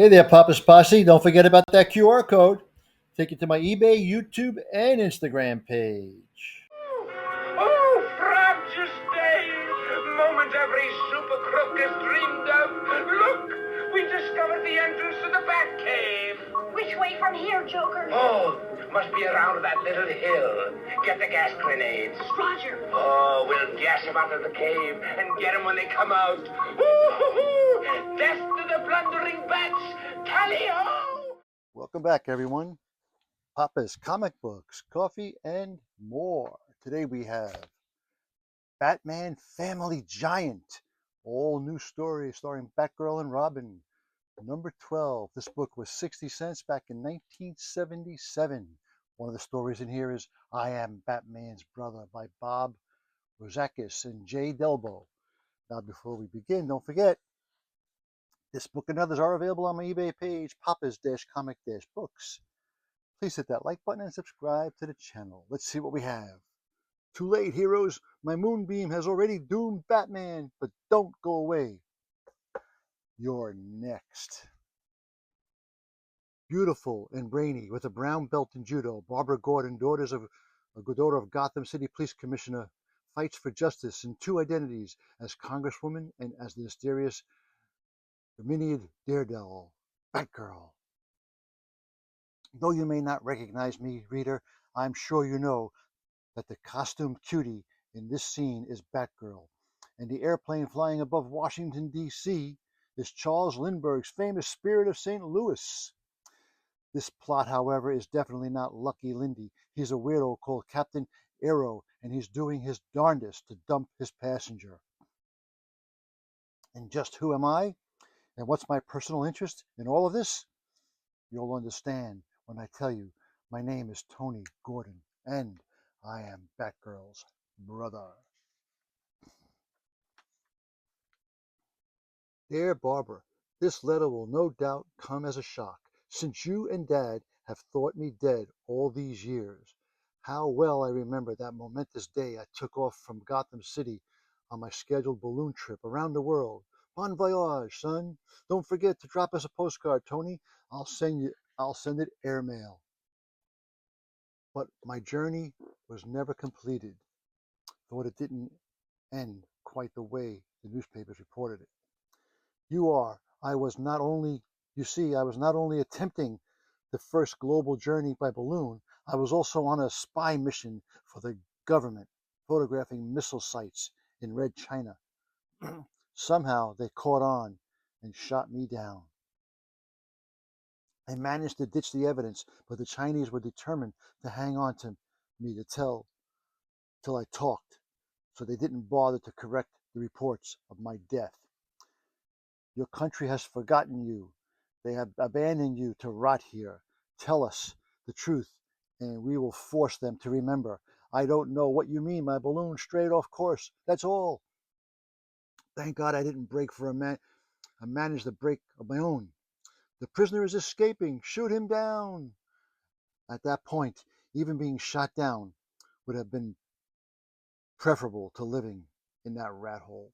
Hey there, Papa's Posse. Don't forget about that QR code. Take you to my eBay, YouTube, and Instagram page. Oh, frabjous day! Moment every super crook has dreamed of. Look, we discovered the entrance to the Bat Cave. Which way from here, Joker? Oh, must be around that little hill. Get the gas grenades. Roger. Oh, we'll gas them out of the cave and get them when they come out. Ooh, death to the plundering bats! Tally-ho! Welcome back, everyone. Papa's Comic Books, Coffee, and more. Today we have Batman Family Giant. All new story starring Batgirl and Robin. Number 12. This book was 60 cents back in 1977. One of the stories in here is I Am Batman's Brother by Bob Rozakis and Jay Delbo. Now, before we begin, don't forget, this book and others are available on my eBay page, Papa's-Comic-Books. Please hit that like button and subscribe to the channel. Let's see what we have. Too late, heroes. My moonbeam has already doomed Batman, but don't go away. You're next. Beautiful and brainy, with a brown belt in judo, Barbara Gordon, daughter of Gotham City Police Commissioner, fights for justice in two identities, as Congresswoman and as the mysterious Dominion Daredevil, Batgirl. Though you may not recognize me, reader, I'm sure you know that the costumed cutie in this scene is Batgirl, and the airplane flying above Washington, D.C. is Charles Lindbergh's famous Spirit of St. Louis. This plot, however, is definitely not Lucky Lindy. He's a weirdo called Captain Arrow, and he's doing his darndest to dump his passenger. And just who am I? And what's my personal interest in all of this? You'll understand when I tell you my name is Tony Gordon, and I am Batgirl's brother. Dear Barbara, this letter will no doubt come as a shock, since you and Dad have thought me dead all these years. How well I remember that momentous day I took off from Gotham City on my scheduled balloon trip around the world. Bon voyage, son. Don't forget to drop us a postcard, Tony. I'll send it airmail. But my journey was never completed. Thought it didn't end quite the way the newspapers reported it. I was not only attempting the first global journey by balloon, I was also on a spy mission for the government, photographing missile sites in Red China. Somehow they caught on and shot me down. I managed to ditch the evidence, but the Chinese were determined to hang on to me till I talked, so they didn't bother to correct the reports of my death. Your country has forgotten you. They have abandoned you to rot here. Tell us the truth, and we will force them to remember. I don't know what you mean. My balloon strayed off course. That's all. Thank God I didn't I managed the break of my own. The prisoner is escaping. Shoot him down. At that point, even being shot down would have been preferable to living in that rat hole.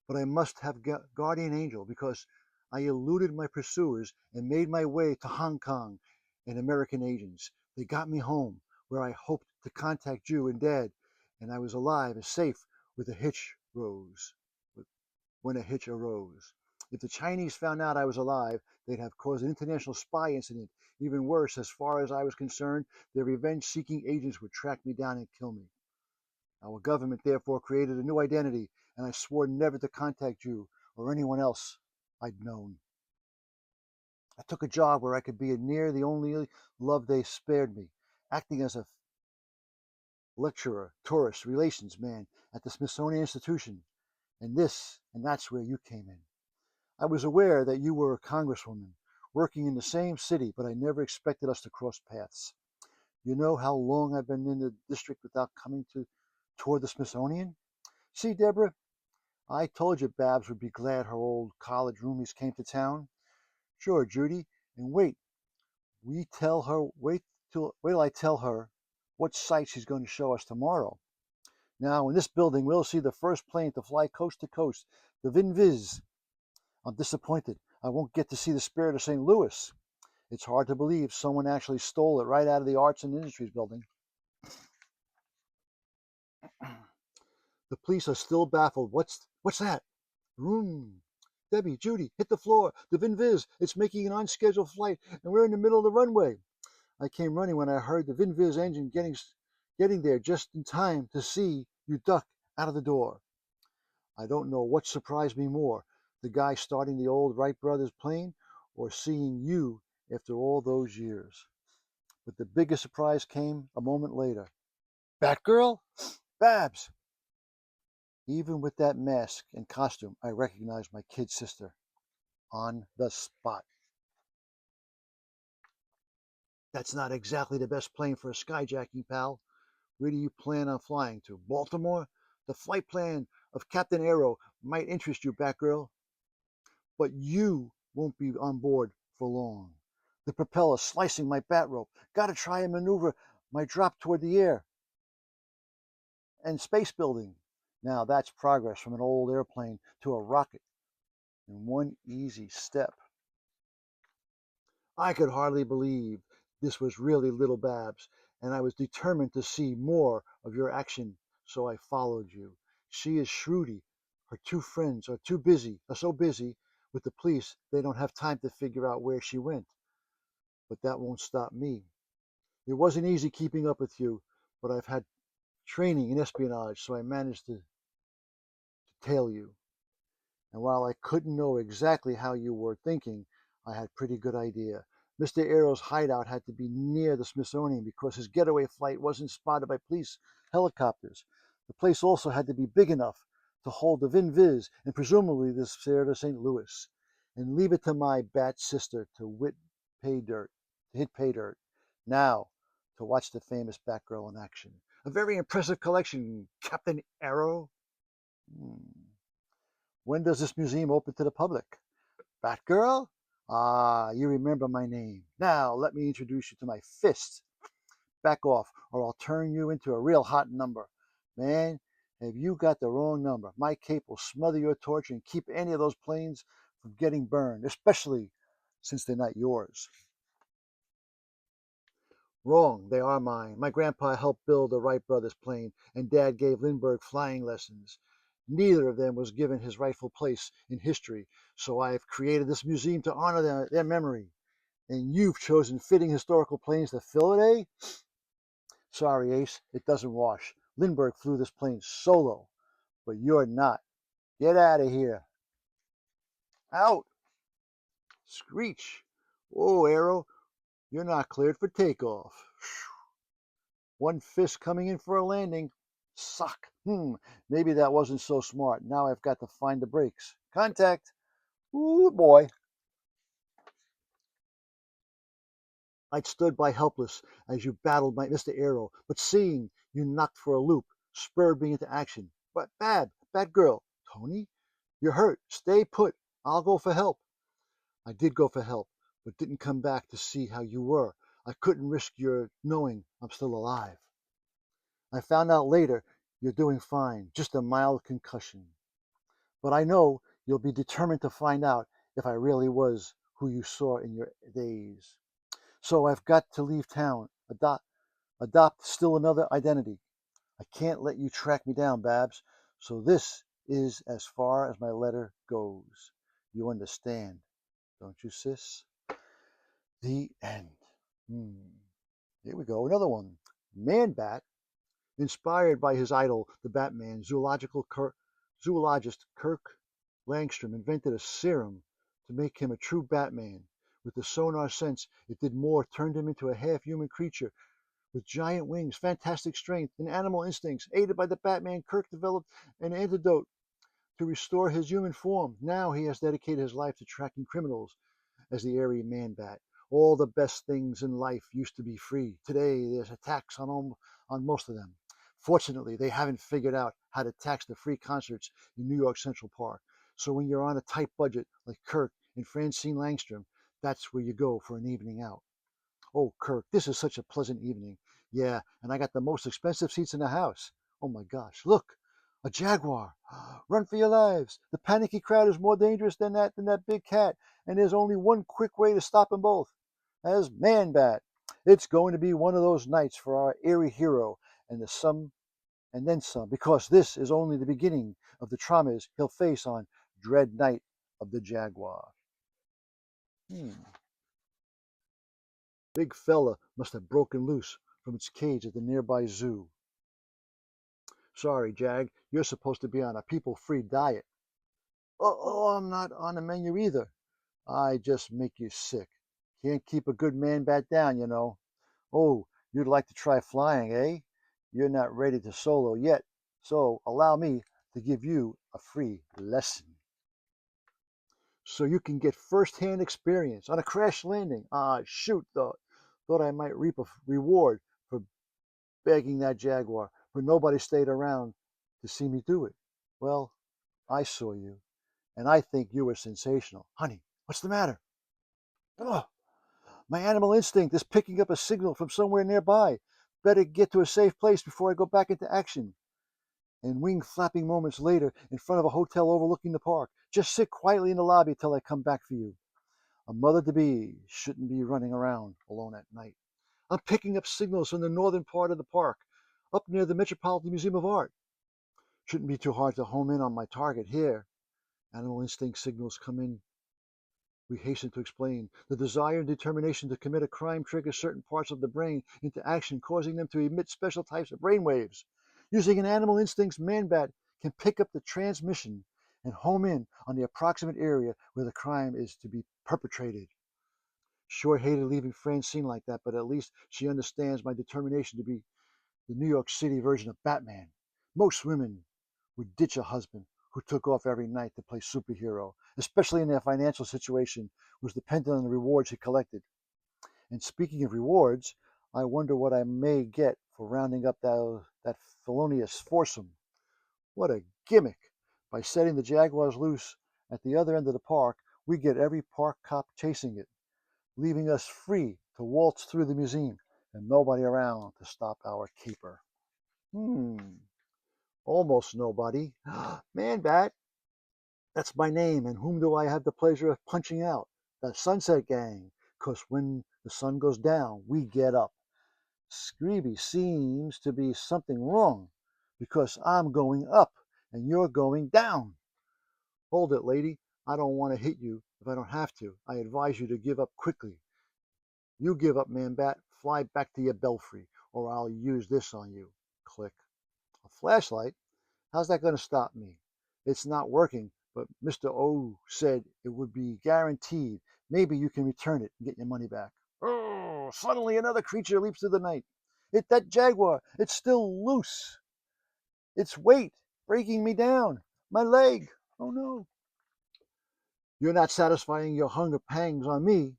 But I must have guardian angel, because I eluded my pursuers and made my way to Hong Kong and American agents. They got me home, where I hoped to contact you and Dad, and I was alive and safe when a hitch arose. If the Chinese found out I was alive, they'd have caused an international spy incident. Even worse, as far as I was concerned, their revenge-seeking agents would track me down and kill me. Our government therefore created a new identity, and I swore never to contact you or anyone else I'd known. I took a job where I could be near the only love they spared me, acting as a lecturer, tourist relations man at the Smithsonian Institution, and that's where you came in. I was aware that you were a congresswoman, working in the same city, but I never expected us to cross paths. You know how long I've been in the district without coming toward the Smithsonian? See, Deborah, I told you Babs would be glad her old college roomies came to town. Sure, Judy, and wait till I tell her what sight she's going to show us tomorrow. Now, in this building, we'll see the first plane to fly coast to coast, the VinViz. I'm disappointed. I won't get to see the Spirit of St. Louis. It's hard to believe someone actually stole it right out of the Arts and Industries building. The police are still baffled. What's that? Vroom. Debbie, Judy, hit the floor. The VinViz, it's making an unscheduled flight, and we're in the middle of the runway. I came running when I heard the VinViz engine getting there just in time to see you duck out of the door. I don't know what surprised me more, the guy starting the old Wright brothers plane or seeing you after all those years. But the biggest surprise came a moment later. Batgirl? Babs! Even with that mask and costume, I recognized my kid sister on the spot. That's not exactly the best plane for a skyjacking, pal. Where do you plan on flying to? Baltimore? The flight plan of Captain Arrow might interest you, Batgirl, but you won't be on board for long. The propeller slicing my bat rope. Gotta try and maneuver my drop toward the air. And space building. Now that's progress from an old airplane to a rocket in one easy step. I could hardly believe this was really little Babs, and I was determined to see more of your action, so I followed you. She is Shruti. Her two friends are so busy with the police they don't have time to figure out where she went. But that won't stop me. It wasn't easy keeping up with you, but I've had training in espionage, so I managed to tail you. And while I couldn't know exactly how you were thinking, I had a pretty good idea. Mr. Arrow's hideout had to be near the Smithsonian because his getaway flight wasn't spotted by police helicopters. The place also had to be big enough to hold the VinViz and presumably the Spirit of St. Louis. And leave it to my bat sister to hit pay dirt. Now, to watch the famous Batgirl in action. A very impressive collection, Captain Arrow. When does this museum open to the public? Batgirl? Ah, you remember my name. Now, let me introduce you to my fist. Back off, or I'll turn you into a real hot number. Man, have you got the wrong number? My cape will smother your torch and keep any of those planes from getting burned, especially since they're not yours. Wrong, they are mine. My grandpa helped build the Wright brothers plane, and Dad gave Lindbergh flying lessons. Neither of them was given his rightful place in history, so I have created this museum to honor their memory. And you've chosen fitting historical planes to fill it, eh? Sorry, Ace, it doesn't wash. Lindbergh flew this plane solo, but you're not. Get out of here. Out! Screech! Whoa, Arrow, you're not cleared for takeoff. One fist coming in for a landing. Suck. Maybe that wasn't so smart. Now I've got to find the brakes. Contact. Ooh, boy. I'd stood by helpless as you battled my Mr. Arrow, but seeing you knocked for a loop spurred me into action. But Batgirl, Tony, you're hurt. Stay put. I'll go for help. I did go for help, but didn't come back to see how you were. I couldn't risk your knowing I'm still alive. I found out later you're doing fine, just a mild concussion. But I know you'll be determined to find out if I really was who you saw in your days. So I've got to leave town, adopt still another identity. I can't let you track me down, Babs. So this is as far as my letter goes. You understand, don't you, sis? The end. Here we go, another one. Man-Bat, inspired by his idol, the Batman, zoologist Kirk Langstrom invented a serum to make him a true Batman. With the sonar sense, it did more, turned him into a half-human creature with giant wings, fantastic strength, and animal instincts. Aided by the Batman, Kirk developed an antidote to restore his human form. Now he has dedicated his life to tracking criminals as the airy Man-Bat. All the best things in life used to be free. Today, there's a tax on most of them. Fortunately, they haven't figured out how to tax the free concerts in New York Central Park. So when you're on a tight budget like Kirk and Francine Langstrom, that's where you go for an evening out. Oh, Kirk, this is such a pleasant evening. Yeah, and I got the most expensive seats in the house. Oh my gosh, look, A jaguar! Run for your lives! The panicky crowd is more dangerous than that big cat, and there's only one quick way to stop them both. As Man Bat, it's going to be one of those nights for our airy hero, and the some and then some, because this is only the beginning of the traumas he'll face on Dread Night of the Jaguar. Big fella must have broken loose from its cage at the nearby zoo. Sorry, Jag, you're supposed to be on a people-free diet. Oh, I'm not on the menu either. I just make you sick. Can't keep a good man bat down, you know. Oh, you'd like to try flying, eh? You're not ready to solo yet, so allow me to give you a free lesson. So you can get first-hand experience on a crash landing. Shoot, thought I might reap a reward for begging that jaguar, but nobody stayed around to see me do it. Well, I saw you, and I think you were sensational. Honey, what's the matter? Oh, my animal instinct is picking up a signal from somewhere nearby. Better get to a safe place before I go back into action. And wing flapping moments later in front of a hotel overlooking the park. Just sit quietly in the lobby till I come back for you. A mother-to-be shouldn't be running around alone at night. I'm picking up signals from the northern part of the park, up near the Metropolitan Museum of Art. Shouldn't be too hard to home in on my target here. Animal instinct signals come in. We hasten to explain. The desire and determination to commit a crime triggers certain parts of the brain into action, causing them to emit special types of brain waves. Using an animal instinct's Man Bat can pick up the transmission and home in on the approximate area where the crime is to be perpetrated. Sure hated leaving Francine like that, but at least she understands my determination to be the New York City version of Batman. Most women would ditch a husband who took off every night to play superhero, especially in their financial situation was dependent on the rewards he collected. And speaking of rewards, I wonder what I may get for rounding up that felonious foursome. What a gimmick! By setting the jaguars loose at the other end of the park, we get every park cop chasing it, leaving us free to waltz through the museum and nobody around to stop our keeper. Almost nobody. Man Bat, that's my name, and whom do I have the pleasure of punching out? The Sunset Gang, 'cause when the sun goes down, we get up. Screeby seems to be something wrong, because I'm going up and you're going down. Hold it, lady. I don't want to hit you if I don't have to. I advise you to give up quickly. You give up, Man Bat. Fly back to your belfry, or I'll use this on you. Click. A flashlight? How's that going to stop me? It's not working, but Mr. O said it would be guaranteed. Maybe you can return it and get your money back. Oh, suddenly another creature leaps through the night. That jaguar. It's still loose. Its weight breaking me down. My leg. Oh no. You're not satisfying your hunger pangs on me.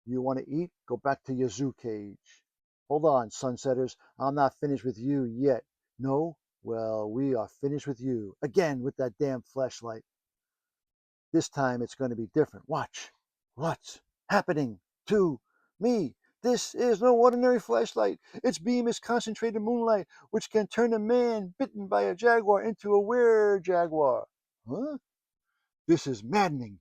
You want to eat? Go back to your zoo cage. Hold on, sunsetters. I'm not finished with you yet. No? Well, we are finished with you. Again with that damn flashlight. This time it's going to be different. Watch. What's happening to me? This is no ordinary flashlight. Its beam is concentrated moonlight, which can turn a man bitten by a jaguar into a were-jaguar. Huh? This is maddening.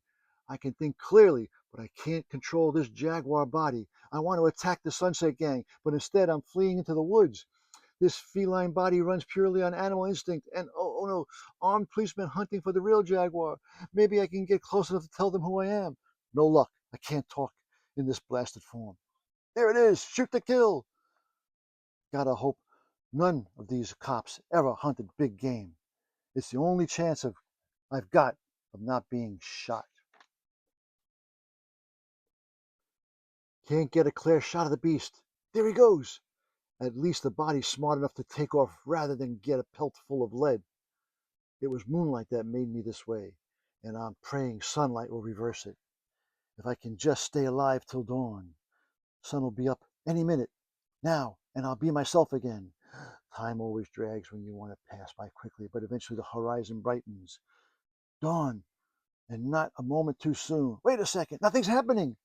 I can think clearly, but I can't control this jaguar body. I want to attack the Sunset Gang, but instead I'm fleeing into the woods. This feline body runs purely on animal instinct, and oh no, armed policemen hunting for the real jaguar. Maybe I can get close enough to tell them who I am. No luck. I can't talk in this blasted form. There it is. Shoot to kill. Gotta hope none of these cops ever hunted big game. It's the only chance I've got of not being shot. Can't get a clear shot of the beast. There he goes. At least the body's smart enough to take off rather than get a pelt full of lead. It was moonlight that made me this way, and I'm praying sunlight will reverse it. If I can just stay alive till dawn. Sun will be up any minute. Now, and I'll be myself again. Time always drags when you want to pass by quickly, but eventually the horizon brightens. Dawn, and not a moment too soon. Wait a second, nothing's happening.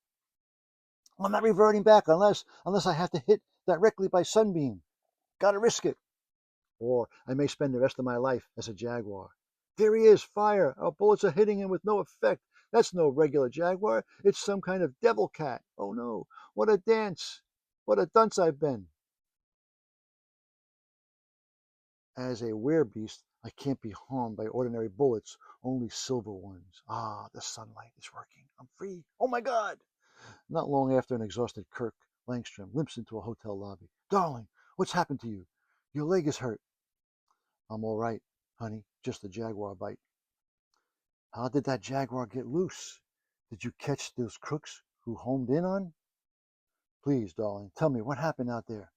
I'm not reverting back unless I have to hit directly by sunbeam. Gotta risk it. Or I may spend the rest of my life as a jaguar. There he is! Fire! Our bullets are hitting him with no effect. That's no regular jaguar. It's some kind of devil cat. Oh no! What a dance! What a dunce I've been! As a werebeast, I can't be harmed by ordinary bullets, only silver ones. Ah, the sunlight is working. I'm free. Oh my God! Not long after, an exhausted Kirk Langstrom limps into a hotel lobby. Darling, what's happened to you? Your leg is hurt. I'm all right, honey. Just a jaguar bite. How did that jaguar get loose? Did you catch those crooks who homed in on? Please, darling, tell me what happened out there.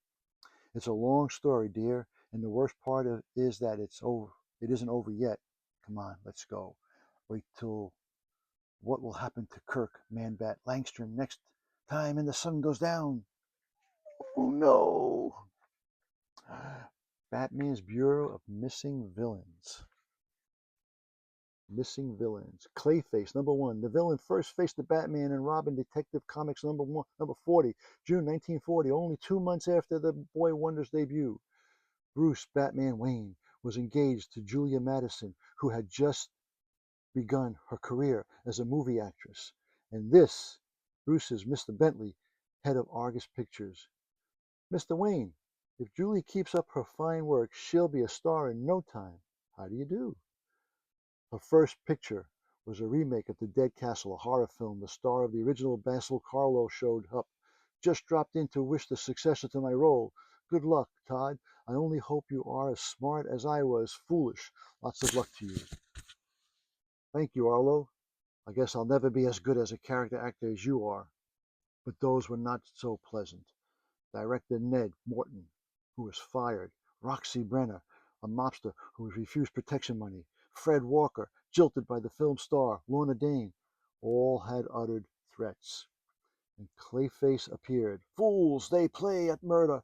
It's a long story, dear, and the worst part is that it's over. It isn't over yet. Come on, let's go. Wait till what will happen to Kirk Manbat Langstrom next time and the sun goes down. Oh no! Batman's Bureau of Missing Villains. Missing Villains. Clayface, number 1. The villain first faced the Batman and Robin Detective Comics number 40, June 1940, only 2 months after the Boy Wonders debut. Bruce Batman Wayne was engaged to Julia Madison, who had just begun her career as a movie actress. And this, Bruce is Mr. Bentley, head of Argus Pictures. Mr. Wayne, if Julie keeps up her fine work, she'll be a star in no time. How do you do? Her first picture was a remake of The Dead Castle, a horror film. The star of the original Basil Carlo showed up. Just dropped in to wish the successor to my role. Good luck, Todd. I only hope you are as smart as I was foolish. Lots of luck to you. Thank you, Arlo. I guess I'll never be as good as a character actor as you are. But those were not so pleasant. Director Ned Morton, who was fired. Roxy Brenner, a mobster who refused protection money. Fred Walker, jilted by the film star Lorna Dane, all had uttered threats. And Clayface appeared. Fools, they play at murder,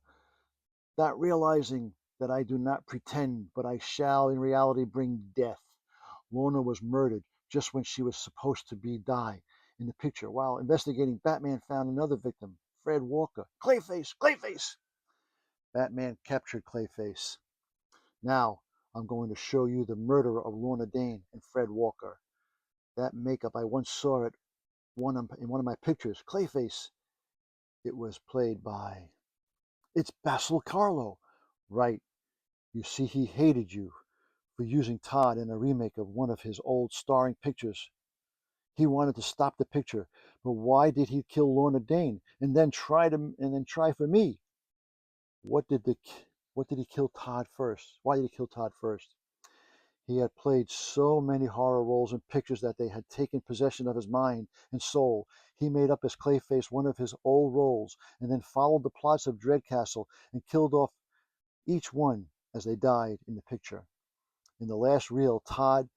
not realizing that I do not pretend, but I shall in reality bring death. Lorna was murdered just when she was supposed to die in the picture. While investigating, Batman found another victim, Fred Walker. Clayface! Clayface! Batman captured Clayface. Now, I'm going to show you the murderer of Lorna Dane and Fred Walker. That makeup, I once saw it in one of my pictures. Clayface. It was played by... It's Basil Carlo. Right. You see, he hated you for using Todd in a remake of one of his old starring pictures. He wanted to stop the picture, but why did he kill Lorna Dane and then try for me? What did he kill Todd first? Why did he kill Todd first? He had played so many horror roles in pictures that they had taken possession of his mind and soul. He made up as Clayface one of his old roles and then followed the plots of Dreadcastle and killed off each one as they died in the picture. In the last reel, Todd,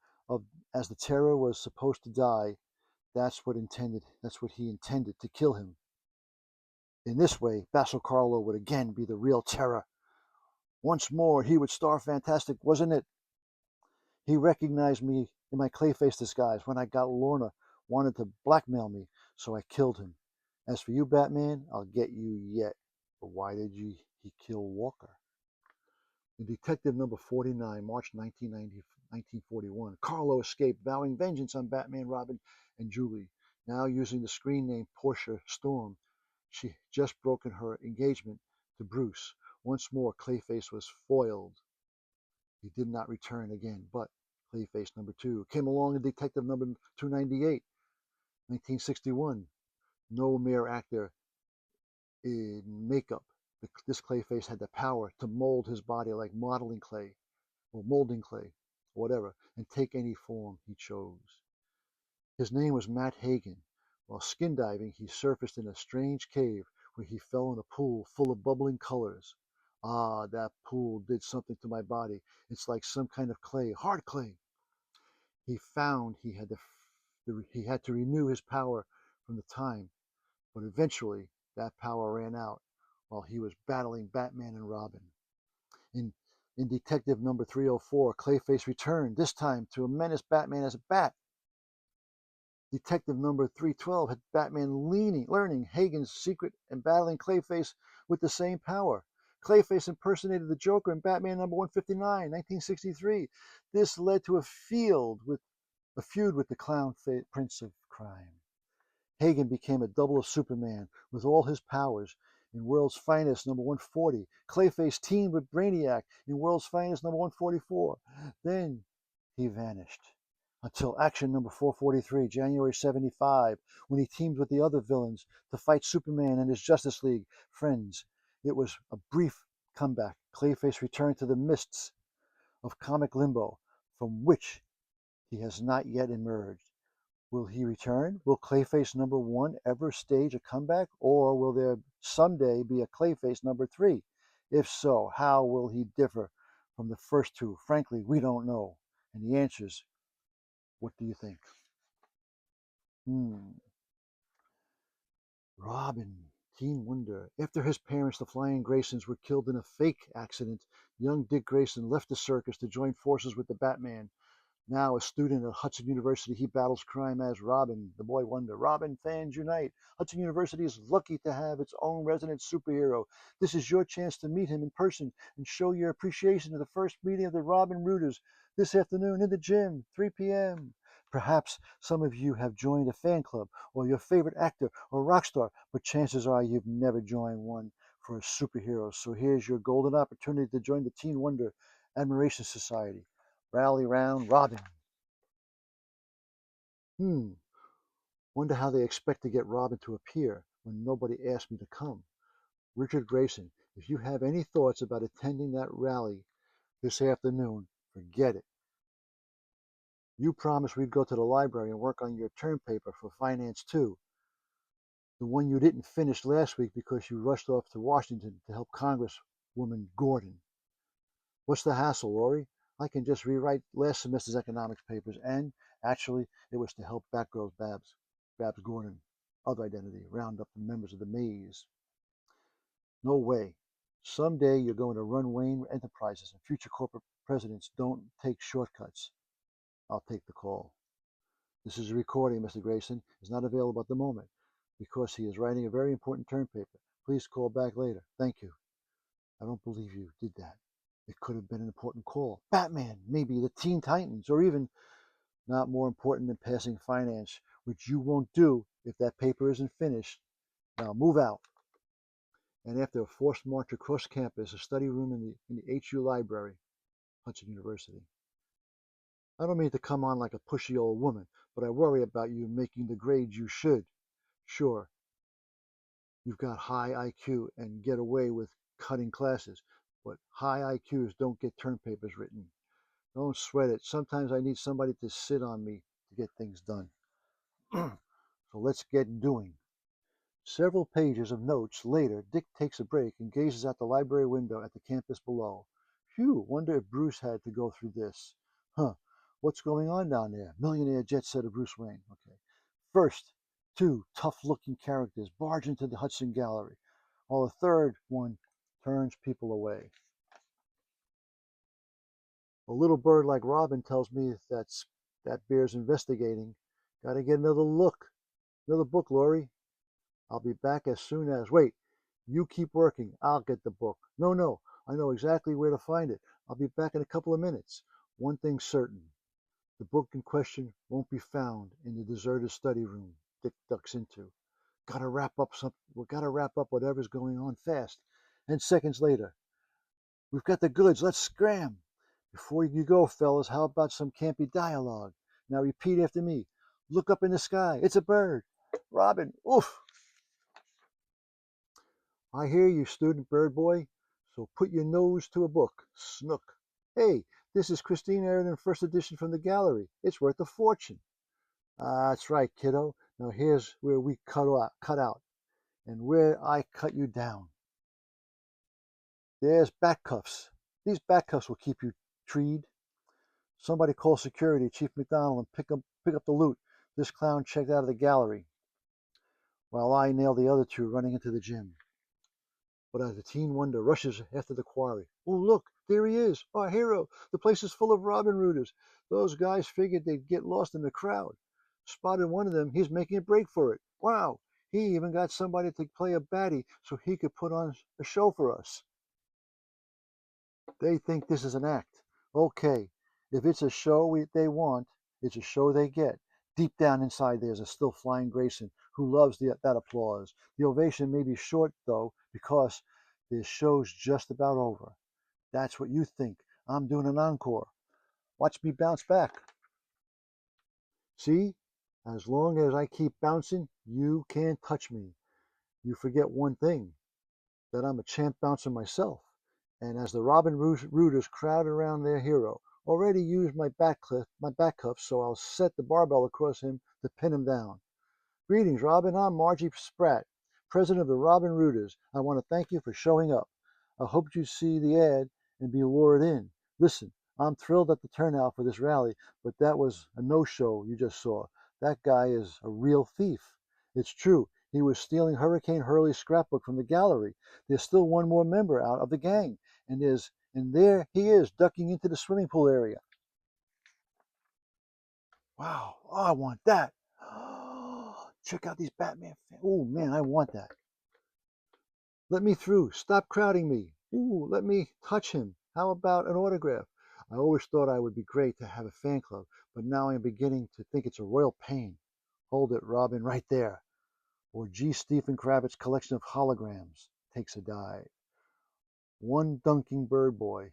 as the Terror, was supposed to die. That's what he intended, to kill him. In this way, Basil Carlo would again be the real Terror. Once more, he would star fantastic, wasn't it? He recognized me in my Clayface disguise when I got Lorna wanted to blackmail me, so I killed him. As for you, Batman, I'll get you yet. But why did he kill Walker? In Detective number 49, March 1941, Carlo escaped, vowing vengeance on Batman, Robin, and Julie. Now using the screen name Portia Storm, she just broken her engagement to Bruce. Once more, Clayface was foiled. He did not return again, but Clayface number 2 came along in Detective number 298, 1961. No mere actor in makeup. This Clayface had the power to mold his body like modeling clay, or molding clay, or whatever, and take any form he chose. His name was Matt Hagen. While skin diving, he surfaced in a strange cave where he fell in a pool full of bubbling colors. Ah, that pool did something to my body. It's like some kind of clay, hard clay. He found he had to renew his power from the time, but eventually that power ran out while he was battling Batman and Robin. In Detective number 304, Clayface returned, this time to menace Batman as a bat. Detective number 312 had Batman learning Hagen's secret and battling Clayface with the same power. Clayface impersonated the Joker in Batman number 159, 1963. This led to a feud with the clown prince of crime. Hagen became a double of Superman with all his powers. In World's Finest number 140, Clayface teamed with Brainiac in World's Finest number 144. Then he vanished until Action number 443, January 75, when he teamed with the other villains to fight Superman and his Justice League friends. It was a brief comeback. Clayface returned to the mists of comic limbo, from which he has not yet emerged. Will he return? Will Clayface number 1 ever stage a comeback? Or will there someday be a Clayface number 3? If so, how will he differ from the first two? Frankly, we don't know. And the answer's, what do you think? Robin, Teen Wonder. After his parents, the Flying Graysons, were killed in a fake accident, young Dick Grayson left the circus to join forces with the Batman. Now a student at Hudson University, he battles crime as Robin, the boy wonder. Robin fans unite. Hudson University is lucky to have its own resident superhero. This is your chance to meet him in person and show your appreciation to the first meeting of the Robin Rooters this afternoon in the gym, 3 p.m. Perhaps some of you have joined a fan club or your favorite actor or rock star, but chances are you've never joined one for a superhero. So here's your golden opportunity to join the Teen Wonder Admiration Society. Rally round Robin. Wonder how they expect to get Robin to appear when nobody asked me to come. Richard Grayson, if you have any thoughts about attending that rally this afternoon, forget it. You promised we'd go to the library and work on your term paper for Finance 2, the one you didn't finish last week because you rushed off to Washington to help Congresswoman Gordon. What's the hassle, Lori? I can just rewrite last semester's economics papers, and actually, it was to help Batgirl's Babs Gordon, other identity, round up the members of the maze. No way. Someday you're going to run Wayne Enterprises, and future corporate presidents don't take shortcuts. I'll take the call. This is a recording, Mr. Grayson. Is not available at the moment because he is writing a very important term paper. Please call back later. Thank you. I don't believe you did that. It could have been an important call. Batman, maybe the Teen Titans, or even not more important than passing finance, which you won't do if that paper isn't finished. Now move out. And after a forced march across campus, a study room in the HU library, Hudson University. I don't mean to come on like a pushy old woman, but I worry about you making the grades you should. Sure, you've got high IQ and get away with cutting classes, but high IQs don't get term papers written. Don't sweat it. Sometimes I need somebody to sit on me to get things done. So let's get doing. Several pages of notes later, Dick takes a break and gazes out the library window at the campus below. Phew, wonder if Bruce had to go through this. What's going on down there? Millionaire jet setter Bruce Wayne. Okay. First, two tough-looking characters barge into the Hudson Gallery, while the third one turns people away. A little bird like Robin tells me that bears investigating. Gotta get another book, Lori. I'll be back as soon as. Wait, you keep working. I'll get the book. No, I know exactly where to find it. I'll be back in a couple of minutes. One thing's certain. The book in question won't be found in the deserted study room Dick ducks into. Gotta wrap up whatever's going on fast. And seconds later, we've got the goods. Let's scram. Before you go, fellas, how about some campy dialogue? Now repeat after me. Look up in the sky. It's a bird. Robin, oof. I hear you, student bird boy. So put your nose to a book. Snook. Hey, this is Christine Aridon, first edition from the gallery. It's worth a fortune. That's right, kiddo. Now here's where we cut out, and where I cut you down. There's back cuffs. These back cuffs will keep you treed. Somebody call security, Chief McDonald, and pick up the loot. This clown checked out of the gallery, while I nail the other two running into the gym. But as the Teen Wonder rushes after the quarry, oh look, there he is, our hero. The place is full of Robin Rooters. Those guys figured they'd get lost in the crowd. Spotted one of them, he's making a break for it. Wow, he even got somebody to play a baddie so he could put on a show for us. They think this is an act. Okay, if it's a show they want, it's a show they get. Deep down inside there's a still flying Grayson who loves that applause. The ovation may be short, though, because the show's just about over. That's what you think. I'm doing an encore. Watch me bounce back. See? As long as I keep bouncing, you can't touch me. You forget one thing, that I'm a champ bouncer myself. And as the Robin Rooters crowd around their hero, already used my back cuff, so I'll set the barbell across him to pin him down. Greetings, Robin. I'm Margie Spratt, president of the Robin Rooters. I want to thank you for showing up. I hoped you see the ad and be lured in. Listen, I'm thrilled at the turnout for this rally, but that was a no-show you just saw. That guy is a real thief. It's true. He was stealing Hurricane Hurley's scrapbook from the gallery. There's still one more member out of the gang, and there he is, ducking into the swimming pool area. Wow, oh, I want that. Check out these Batman fans. Oh man, I want that. Let me through. Stop crowding me. Ooh, let me touch him. How about an autograph? I always thought I would be great to have a fan club, but now I'm beginning to think it's a royal pain. Hold it, Robin, right there. Or G. Stephen Kravitz's collection of holograms takes a dive. One dunking bird boy,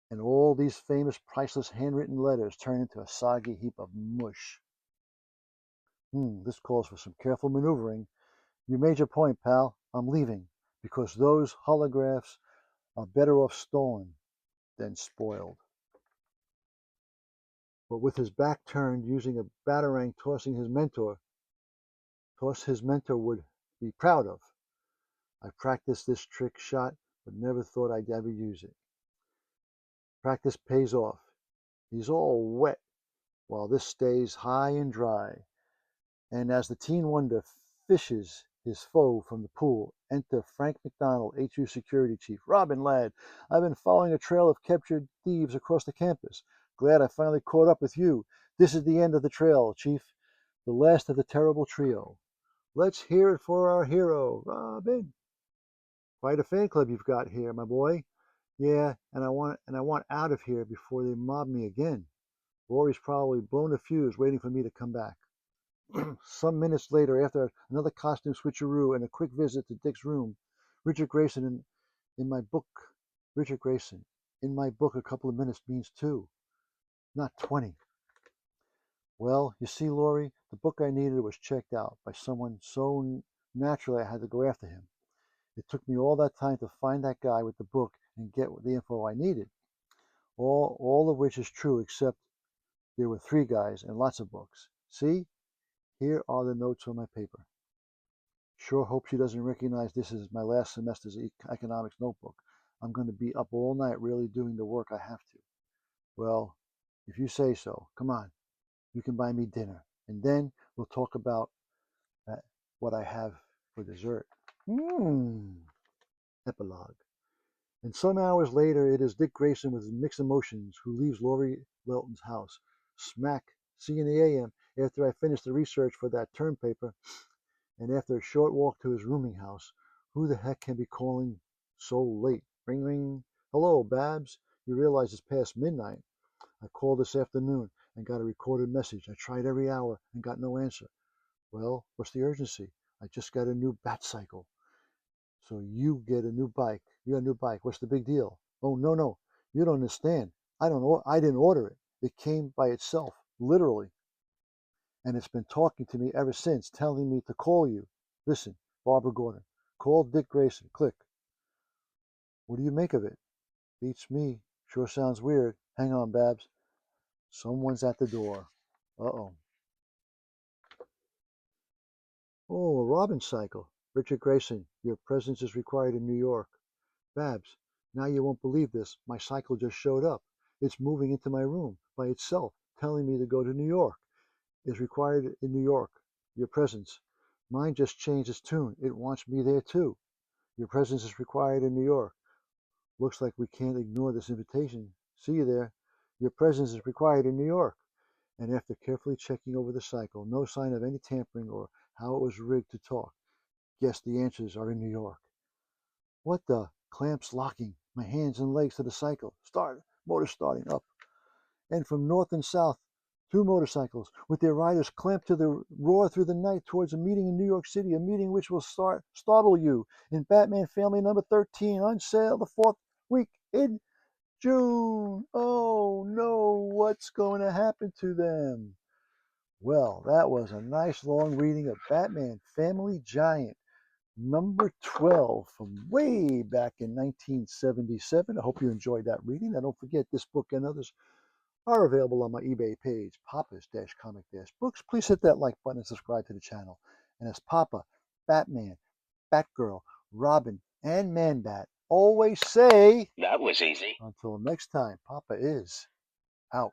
and all these famous priceless handwritten letters turn into a soggy heap of mush. This calls for some careful maneuvering. You made your point, pal. I'm leaving, because those holographs are better off stolen than spoiled. But with his back turned, using a batarang toss his mentor would be proud of. I practiced this trick shot, but never thought I'd ever use it. Practice pays off. He's all wet, while this stays high and dry. And as the teen wonder fishes his foe from the pool, enter Frank McDonald, HU security chief. Robin, lad, I've been following a trail of captured thieves across the campus. Glad I finally caught up with you. This is the end of the trail, chief. The last of the terrible trio. Let's hear it for our hero, Robin. Quite a fan club you've got here, my boy. Yeah, and I want out of here before they mob me again. Rory's probably blown a fuse waiting for me to come back. Some minutes later, after another costume switcheroo and a quick visit to Dick's room, Richard Grayson in my book, a couple of minutes means 2, not 20. Well, you see, Laurie, the book I needed was checked out by someone so naturally I had to go after him. It took me all that time to find that guy with the book and get the info I needed. All of which is true, except there were 3 guys and lots of books. See? Here are the notes on my paper. Sure hope she doesn't recognize this as my last semester's economics notebook. I'm going to be up all night really doing the work I have to. Well, if you say so, come on. You can buy me dinner, and then we'll talk about what I have for dessert. Epilogue. And some hours later, it is Dick Grayson with mixed emotions who leaves Laurie Lelton's house. Smack, C in the AM, after I finish the research for that term paper, and after a short walk to his rooming house. Who the heck can be calling so late? Ring, ring. Hello, Babs. You realize it's past midnight. I called this afternoon and got a recorded message. I tried every hour and got no answer. Well, what's the urgency? I just got a new bat cycle. So you get a new bike. You got a new bike. What's the big deal? Oh, no. You don't understand. I didn't order it. It came by itself, literally. And it's been talking to me ever since, telling me to call you. Listen, Barbara Gordon. Call Dick Grayson. Click. What do you make of it? Beats me. Sure sounds weird. Hang on, Babs. Someone's at the door. Uh-oh. Oh, a Robin cycle. Richard Grayson, your presence is required in New York. Babs, now you won't believe this. My cycle just showed up. It's moving into my room by itself, telling me to go to New York. It's required in New York. Your presence. Mine just changed its tune. It wants me there too. Your presence is required in New York. Looks like we can't ignore this invitation. See you there. Your presence is required in New York. And after carefully checking over the cycle, no sign of any tampering or how it was rigged to talk. Guess the answers are in New York. What the? Clamps locking. my hands and legs to the cycle. Motor starting up. And from north and south, 2 motorcycles with their riders clamped to the roar through the night towards a meeting in New York City, a meeting which will startle you in Batman Family number 13, on sale the 4th week in June. Oh no, what's going to happen to them? Well, that was a nice long reading of Batman Family Giant number 12 from way back in 1977. I hope you enjoyed that reading. Now, don't forget, this book and others are available on my eBay page, Papa's-Comic-Books. Please hit that like button and subscribe to the channel. And as Papa, Batman, Batgirl, Robin, and Man-Bat always say, That was easy. until next time, Papa is out.